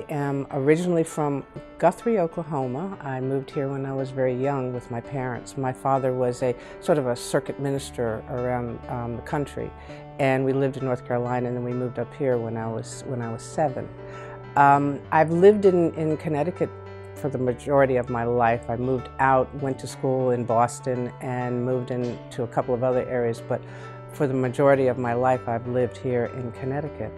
I am originally from Guthrie, Oklahoma. I moved here when I was very young with my parents. My father was a sort of a circuit minister around the country, and we lived in North Carolina, and then we moved up here when I was 7. I've lived in Connecticut for the majority of my life. I moved out, went to school in Boston, and moved into a couple of other areas, but for the majority of my life I've lived here in Connecticut.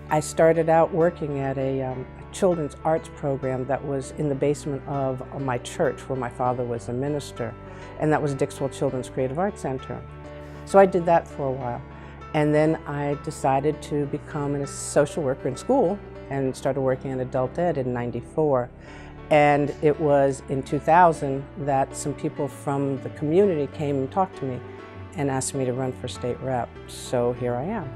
I started out working at a children's arts program that was in the basement of my church where my father was a minister, and that was Dixwell Children's Creative Arts Center. So I did that for a while, and then I decided to become a social worker in school and started working in adult ed in '94. And it was in 2000 that some people from the community came and talked to me and asked me to run for state rep. So here I am.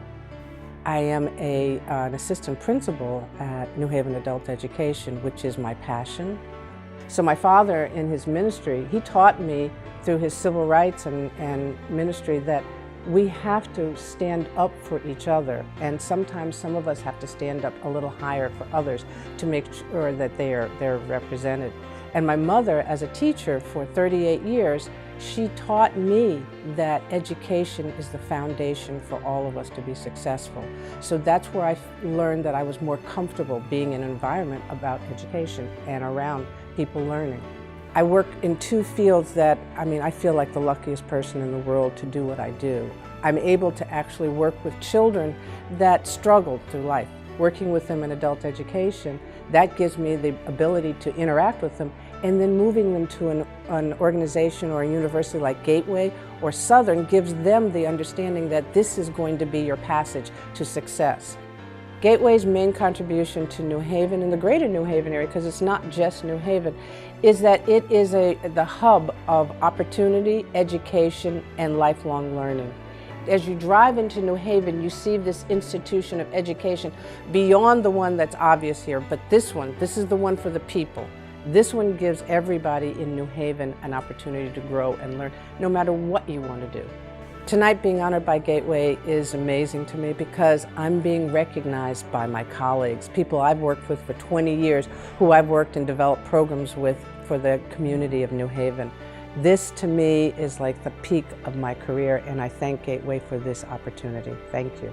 I am an assistant principal at New Haven Adult Education, which is my passion. So my father, in his ministry, he taught me through his civil rights and ministry that we have to stand up for each other, and sometimes some of us have to stand up a little higher for others to make sure that they're represented. And my mother, as a teacher for 38 years, she taught me that education is the foundation for all of us to be successful. So that's where I learned that I was more comfortable being in an environment about education and around people learning. I work in 2 fields that, I feel like the luckiest person in the world to do what I do. I'm able to actually work with children that struggled through life. Working with them in adult education, that gives me the ability to interact with them, and then moving them to an organization or a university like Gateway or Southern gives them the understanding that this is going to be your passage to success. Gateway's main contribution to New Haven and the greater New Haven area, because it's not just New Haven, is that it is the hub of opportunity, education, and lifelong learning. As you drive into New Haven, you see this institution of education beyond the one that's obvious here, but this is the one for the people. This one gives everybody in New Haven an opportunity to grow and learn, no matter what you want to do. Tonight, being honored by Gateway is amazing to me because I'm being recognized by my colleagues, people I've worked with for 20 years, who I've worked and developed programs with for the community of New Haven. This, to me, is like the peak of my career, and I thank Gateway for this opportunity. Thank you.